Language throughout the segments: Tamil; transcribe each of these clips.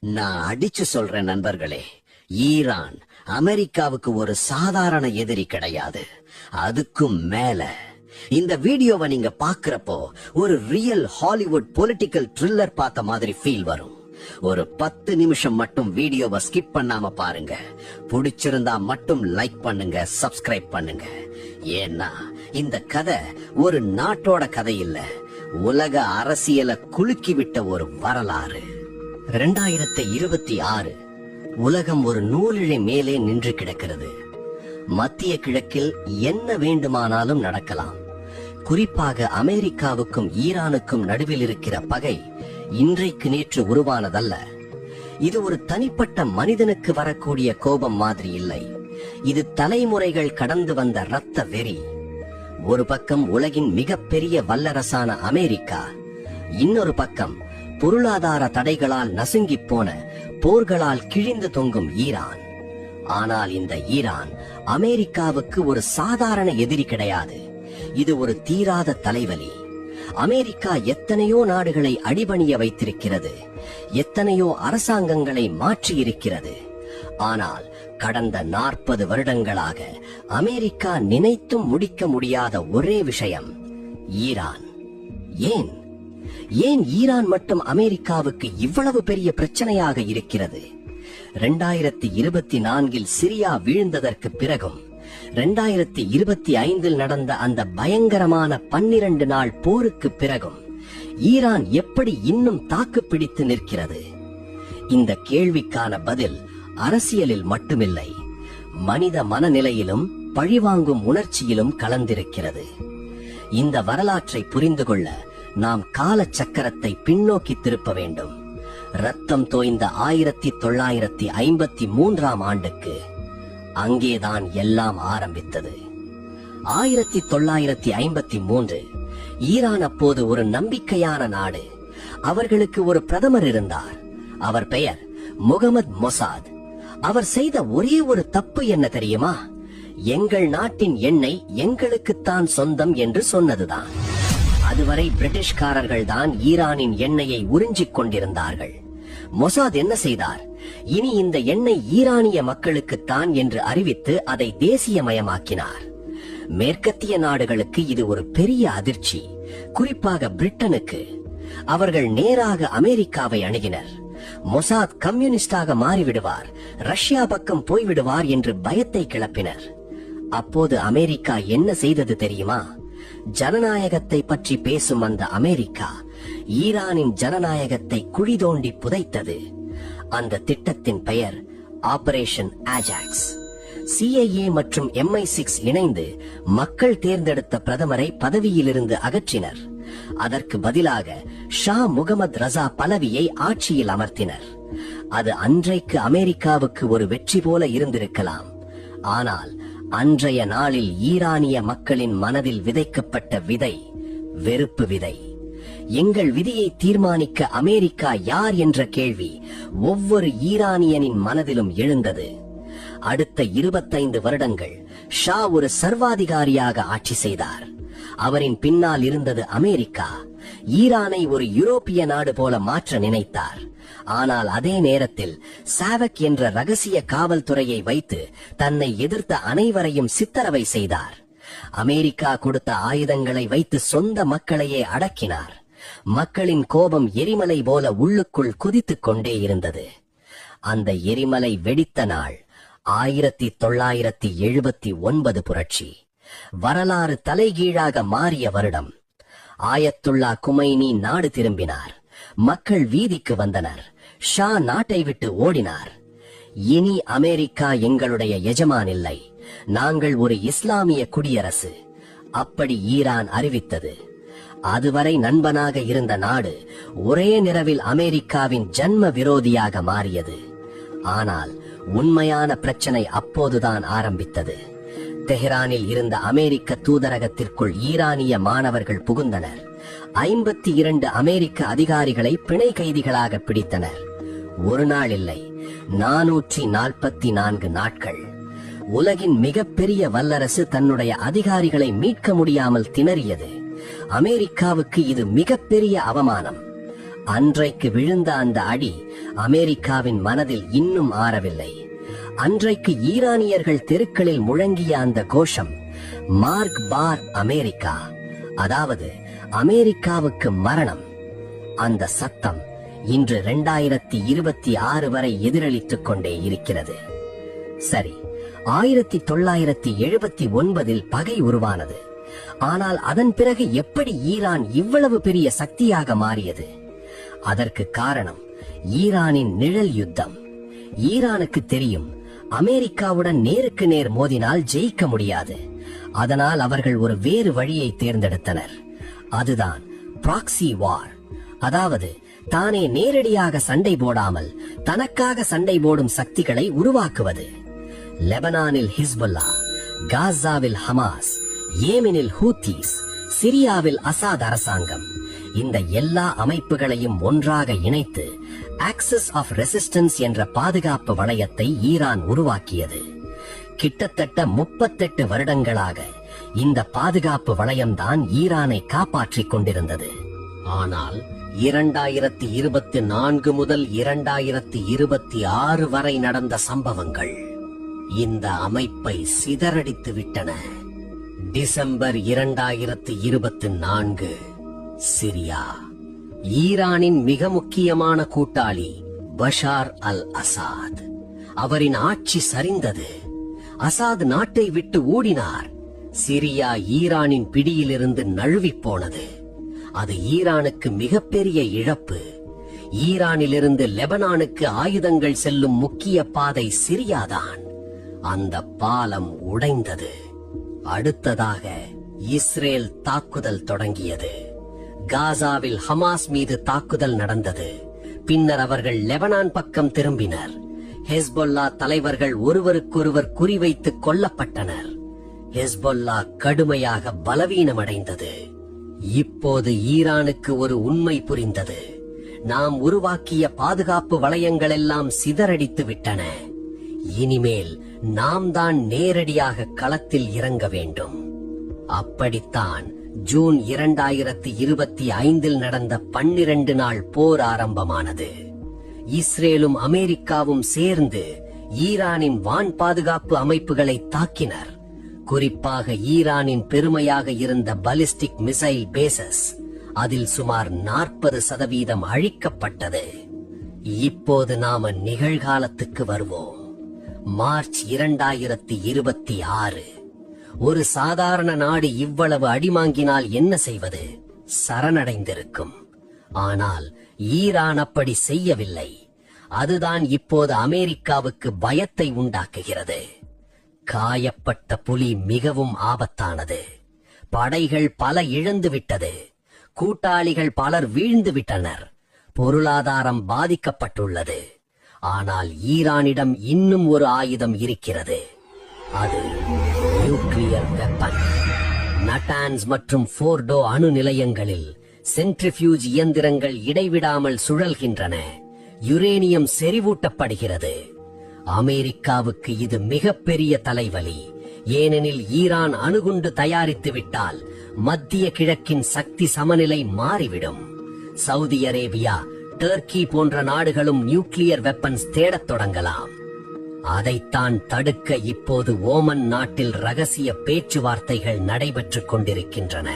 நான் அடிச்சு சொல்றேன் நண்பர்களே, ஈரான் அமெரிக்காவுக்கு ஒரு சாதாரண எதிரி கிடையாது. அதுக்கும் மேல இந்த வீடியோவை நீங்க பாக்குறப்போ ஒரு ரியல் ஹாலிவுட் பொலிட்டிக்கல் த்ரில்லர் பார்த்த மாதிரி ஃபீல் வரும். ஒரு 10 நிமிஷம் மட்டும் வீடியோவை ஸ்கிப் பண்ணாம பாருங்க. பிடிச்சிருந்தா மட்டும் லைக் பண்ணுங்க, சப்ஸ்கிரைப் பண்ணுங்க. ஏன்னா இந்த கதை ஒரு நாட்டோட கதை இல்ல, உலக அரசியலை குலுக்கி விட்ட ஒரு வரலாறு. 2026 உலகம் ஒரு நூலிழை மேலே நின்று கிடக்கிறது. மத்திய கிழக்கில் என்ன வேண்டுமானாலும் நடக்கலாம். குறிப்பாக அமெரிக்காவுக்கும் ஈரானுக்கும் நடுவில் இருக்கிற பகை இன்றைக்கு நேற்று உருவானதல்ல. இது ஒரு தனிப்பட்ட மனிதனுக்கு வரக்கூடிய கோபம் மாதிரி இல்லை. இது தலைமுறைகள் கடந்து வந்த இரத்த வெறி. ஒரு பக்கம் உலகின் மிகப்பெரிய வல்லரசான அமெரிக்கா, இன்னொரு பக்கம் பொருளாதார தடைகளால் நசுங்கி போன, போர்களால் கிழிந்து தொங்கும் ஈரான். ஆனால் இந்த ஈரான் அமெரிக்காவுக்கு ஒரு சாதாரண எதிரி கிடையாது. இது ஒரு தீராத தலைவலி. அமெரிக்கா எத்தனையோ நாடுகளை அடிபணிய வைத்திருக்கிறது, எத்தனையோ அரசாங்கங்களை மாற்றி இருக்கிறது. ஆனால் கடந்த 40 வருடங்களாக அமெரிக்கா நினைத்தும் முடிக்க முடியாத ஒரே விஷயம் ஈரான். ஏன் ஈரான் மட்டும் அமெரிக்காவுக்கு இவ்வளவு பெரிய பிரச்சனையாக இருக்கிறது? 2024 சிரியா வீழ்ந்ததற்கு பிறகும் 2025 நடந்த அந்த பயங்கரமான 12 நாள் போருக்கு பிறகும் ஈரான் எப்படி இன்னும் தாக்கு பிடித்து நிற்கிறது? இந்த கேள்விக்கான பதில் அரசியலில் மட்டுமில்லை, மனித மனநிலையிலும் பழிவாங்கும் உணர்ச்சியிலும் கலந்திருக்கிறது. இந்த வரலாற்றை புரிந்து கொள்ள நாம் கால சக்கரத்தை பின்னோக்கி திருப்ப வேண்டும். ரத்தம் தோய்ந்த 1953 ஆண்டுக்கு. அங்கேதான் எல்லாம் ஆரம்பித்தது. 1953 ஈரான் அப்போது ஒரு நம்பிக்கையான நாடு. அவர்களுக்கு ஒரு பிரதமர் இருந்தார். அவர் பெயர் முகமது மொசாத். அவர் செய்த ஒரே ஒரு தப்பு என்ன தெரியுமா? எங்கள் நாட்டின் எண்ணெய் எங்களுக்குத்தான் சொந்தம் என்று சொன்னதுதான். அதுவரை பிரிட்டிஷ்காரர்கள் தான் ஈரானின் எண்ணெயை உறிஞ்சிக் கொண்டிருந்தார்கள். மொசாத் என்ன செய்தார்? இனி இந்த எண்ணெய் ஈரானிய மக்களுக்குத்தான் என்று அறிவித்து அதை தேசியமயமாக்கினார். மேற்கத்திய நாடுகளுக்கு இது ஒரு பெரிய அதிர்ச்சி, குறிப்பாக பிரிட்டனுக்கு. அவர்கள் நேராக அமெரிக்காவை அணுகினர். மொசாத் கம்யூனிஸ்டாக மாறிவிடுவார், ரஷ்யா பக்கம் போய்விடுவார் என்று பயத்தை கிளப்பினர். அப்போது அமெரிக்கா என்ன செய்தது தெரியுமா? ஜனநாயகத்தை பற்றி பேசும் அந்த அமெரிக்கா ஈரானின் ஜனநாயகத்தை குழி தோண்டி புதைத்தது. அந்த திட்டத்தின் பெயர் ஆபரேஷன் ஆஜாக்ஸ். CIA மற்றும் MI6 இணைந்து மக்கள் தேர்ந்தெடுத்த பிரதமரை பதவியிலிருந்து அகற்றினர். அதற்கு பதிலாக ஷா முகமது ரசா பலவியை ஆட்சியில் அமர்த்தினர். அது அன்றைக்கு அமெரிக்காவுக்கு ஒரு வெற்றி போல இருந்திருக்கலாம். ஆனால் அன்றைய நாளில் ஈரானிய மக்களின் மனதில் விதைக்கப்பட்ட விதை வெறுப்பு விதை. எங்கள் விதியை தீர்மானிக்க அமெரிக்கா யார் என்ற கேள்வி ஒவ்வொரு ஈரானியனின் மனதிலும் எழுந்தது. அடுத்த 25 வருடங்கள் ஷா ஒரு சர்வாதிகாரியாக ஆட்சி செய்தார். அவரின் பின்னால் இருந்தது அமெரிக்கா. ஈரானை ஒரு யூரோப்பிய நாடு போல மாற்ற நினைத்தார். ஆனால் அதே நேரத்தில் சாவக் என்ற ரகசிய காவல்துறையை வைத்து தன்னை எதிர்த்த அனைவரையும் சித்தரவை செய்தார். அமெரிக்கா கொடுத்த ஆயுதங்களை வைத்து சொந்த மக்களையே அடக்கினார். மக்களின் கோபம் எரிமலை போல உள்ளுக்குள் குதித்துக் கொண்டே இருந்தது. அந்த எரிமலை வெடித்த நாள் 1979 புரட்சி. வரலாறு தலைகீழாக மாறிய வருடம். ஆயத்துல்லா குமைனி நாடு திரும்பினார். மக்கள் வீதிக்கு வந்தனர். ஷா நாட்டை விட்டு ஓடினார். இனி அமெரிக்கா எங்களுடைய எஜமான் இல்லை, நாங்கள் ஒரு இஸ்லாமிய குடியரசு, அப்படி ஈரான் அறிவித்தது. அதுவரை நண்பனாக இருந்த நாடு ஒரே நிறவில் அமெரிக்காவின் ஜன்ம விரோதியாக மாறியது. ஆனால் உண்மையான பிரச்சனை அப்போதுதான் ஆரம்பித்தது. தெஹ்ரானில் இருந்த அமெரிக்க தூதரகத்திற்குள் ஈரானிய மாணவர்கள் புகுந்தனர். 52 அமெரிக்க அதிகாரிகளை பிணை கைதிகளாக பிடித்தனர். ஒரு நாள் இல்லை, 444 நாட்கள். உலகின் மிகப்பெரிய வல்லரசு தன்னுடைய அதிகாரிகளை மீட்க முடியாமல் திணறியது. அமெரிக்காவுக்கு இது மிகப்பெரிய அவமானம். அன்றைக்கு விழுந்த அந்த அடி அமெரிக்காவின் மனதில் இன்னும் ஆறவில்லை. அன்றைக்கு ஈரானியர்கள் தெருக்களில் முழங்கிய அந்த கோஷம் மார்க் பார் அமெரிக்கா, அதாவது அமெரிக்காவுக்கு மரணம். அந்த சத்தம் இன்று 2026 வரை எதிரொலித்துக் கொண்டே இருக்கிறது. சரி, 1979 பகை உருவானது. ஆனால் அதன் பிறகு எப்படி ஈரான் இவ்வளவு பெரிய சக்தியாக மாறியது? அதற்கு காரணம் ஈரானின் நிழல் யுத்தம். ஈரானுக்கு தெரியும், அமெரிக்காவுடன் நேருக்கு நேர் மோதினால் ஜெயிக்க முடியாது. அதனால் அவர்கள் ஒரு வேறு வழியை தேர்ந்தெடுத்தனர். அதுதான் ப்ராக்ஸி வார், அதாவது தானே நேரடியாக சண்டை போடாமல் தனக்காக சண்டை போடும் சக்திகளை உருவாக்குவது. லெபனானில் ஹிஸ்புல்லா, காசாவில் ஹமாஸ், ஏமெனில் ஹூத்தீஸ், சிரியாவில் அசாத் அரசாங்கம், இந்த எல்லா அமைப்புகளையும் ஒன்றாக இணைத்து ஆக்சிஸ் ஆஃப் ரெசிஸ்டன்ஸ் என்ற பாதுகாப்பு வளையத்தை ஈரான் உருவாக்கியது. கிட்டத்தட்ட 38 வருடங்களாக இந்த பாதுகாப்பு வளையம்தான் ஈரானை காப்பாற்றிக் கொண்டிருந்தது. ஆனால் 2024 முதல் 2026 வரை நடந்த சம்பவங்கள் இந்த அமைப்பை சிதறடித்து விட்டன. December 2024, Syria. ஈரானின் மிக முக்கியமான கூட்டாளி பஷார் அல் அசாத், அவரின் ஆட்சி சரிந்தது. அசாத் நாட்டை விட்டு ஓடினார். சிரியா ஈரானின் பிடியிலிருந்து நழுவிப் போனது. அது ஈரானுக்கு மிகப்பெரிய இழப்பு. ஈரானிலிருந்து லெபனானுக்கு ஆயுதங்கள் செல்லும் முக்கிய பாதை சிரியாதான். அந்த பாலம் உடைந்தது. அடுத்ததாக இஸ்ரேல் தாக்குதல் தொடங்கியது. காசாவில் ஹமாஸ் மீது தாக்குதல் நடந்தது. பின்னர் அவர்கள் லெபனான் பக்கம் திரும்பினர். ஹெஸ்பொல்லா தலைவர்கள் ஒருவருக்கொருவர் குறிவைத்து கொல்லப்பட்டனர். ஹெஸ்பொல்லா கடுமையாக பலவீனமடைந்தது. இப்போது ஈரானுக்கு ஒரு உண்மை புரிந்தது. நாம் உருவாக்கிய பாதுகாப்பு வளையங்கள் எல்லாம் சிதறடித்து விட்டன. இனிமேல் நாம் தான் நேரடியாக களத்தில் இறங்க வேண்டும். அப்படித்தான் ஜூன் 2025 நடந்த 12 நாள் போர் ஆரம்பமானது. இஸ்ரேலும் அமெரிக்காவும் சேர்ந்து ஈரானின் வான் பாதுகாப்பு அமைப்புகளை தாக்கினர். குறிப்பாக ஈரானின் பெருமையாக இருந்த பாலிஸ்டிக் மிசைல் பேசஸ், அதில் சுமார் 40% அழிக்கப்பட்டது. இப்போது நாம நிகழ்காலத்துக்கு வருவோம். மார்ச் 2026. ஒரு சாதாரண நாடு இவ்வளவு அடிமாங்கினால் என்ன செய்வது? சரணடைந்திருக்கும். ஆனால் ஈரான் அப்படி செய்யவில்லை. அதுதான் இப்போது அமெரிக்காவுக்கு பயத்தை உண்டாக்குகிறது. காயப்பட்ட புலி மிகவும் ஆபத்தானது. படைகள் பல இழந்து விட்டது. கூட்டாளிகள் பலர் வீழ்ந்து விட்டனர். பொருளாதாரம் பாதிக்கப்பட்டுள்ளது. ஆனால் ஈரானிடம் இன்னும் ஒரு ஆயுதம் இருக்கிறது. அது நியூக்ளியர் வெப்பன். நட்டான்ஸ் மற்றும் போர்டோ அணு நிலையங்களில் சென்ட்ரிஃபியூஜ் இயந்திரங்கள் இடைவிடாமல் சுழல்கின்றன. யுரேனியம் செறிவூட்டப்படுகிறது. அமெரிக்காவுக்கு இது மிகப்பெரிய தலைவலி. ஏனெனில் ஈரான் அணுகுண்டு தயாரித்து விட்டால் மத்திய கிழக்கின் சக்தி சமநிலை மாறிவிடும். சவுதி அரேபியா, டர்க்கி போன்ற நாடுகளும் நியூக்ளியர் வெப்பன்ஸ் தேடத் தொடங்கலாம். அதைத்தான் தடுக்க இப்போது ஓமன் நாட்டில் ரகசிய பேச்சுவார்த்தைகள் நடைபெற்றுக் கொண்டிருக்கின்றன.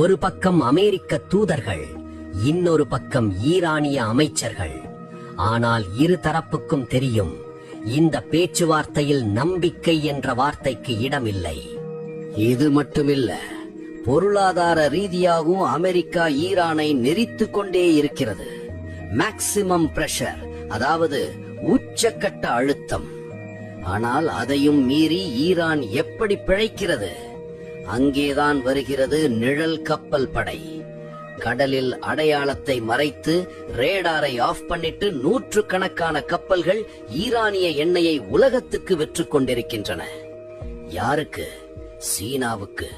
ஒரு பக்கம் அமெரிக்க தூதர்கள், இன்னொரு பக்கம் ஈரானிய அமைச்சர்கள். ஆனால் இரு தரப்புக்கும் தெரியும், இந்த பேச்சுவார்த்தையில் நம்பிக்கை என்ற வார்த்தைக்கு இடமில்லை. இது மட்டுமில்ல, பொருளாதார ரீதியாகவும் அமெரிக்கா ஈரானை நெரித்துக் கொண்டே இருக்கிறது. மேக்சிமம் பிரஷர், அதாவது உச்சக்கட்ட அழுத்தம். ஆனால் அதையும் மீறி ஈரான் எப்படி பிழைக்கிறது? அங்கேதான் வருகிறது நிழல் கப்பல் படை. கடலில் அடையாளத்தை மறைத்து ரேடாரை ஆஃப் பண்ணிட்டு 100கணக்கான கப்பல்கள் ஈரானிய எண்ணெயை உலகத்துக்கு விற்றுக் கொண்டிருக்கின்றன. யாருக்கு? சீனாவுக்கு.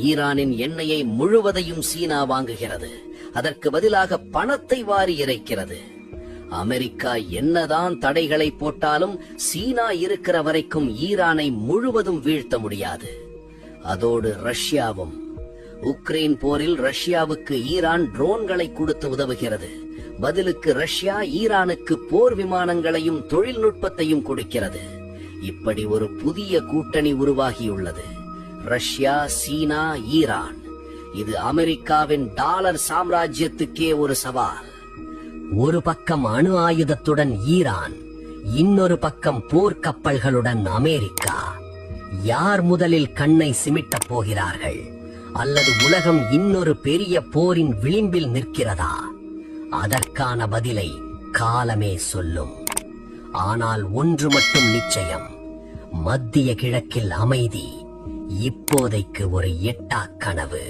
ஈரானின் எண்ணெயை முழுவதையும் சீனா வாங்குகிறது. அதற்கு பதிலாக பணத்தை வாரி இறைக்கிறது. அமெரிக்கா என்னதான் தடைகளை போட்டாலும் சீனா இருக்கிற வரைக்கும் ஈரானை முழுவதும் வீழ்த்த முடியாது. அதோடு ரஷ்யாவும். உக்ரைன் போரில் ரஷ்யாவுக்கு ஈரான் ட்ரோன்களை கொடுத்து உதவுகிறது. பதிலுக்கு ரஷ்யா ஈரானுக்கு போர் விமானங்களையும் தொழில்நுட்பத்தையும் கொடுக்கிறது. இப்படி ஒரு புதிய கூட்டணி உருவாகியுள்ளது. ரஷ்யா, சீனா, ஈரான். இது அமெரிக்காவின் டாலர் சாம்ராஜ்யத்துக்கே ஒரு சவால். ஒரு பக்கம் அணு ஆயுதத்துடன் ஈரான், இன்னொரு பக்கம் போர்க்கப்பல்களுடன் அமெரிக்கா. யார் முதலில் கண்ணை சிமிட்டப் போகிறார்கள்? அல்லது உலகம் இன்னொரு பெரிய போரின் விளிம்பில் நிற்கிறதா? அதற்கான பதிலை காலமே சொல்லும். ஆனால் ஒன்று மட்டும் நிச்சயம், மத்திய கிழக்கில் அமைதி இப்போதைக்கு ஒரு எட்டா கனவு.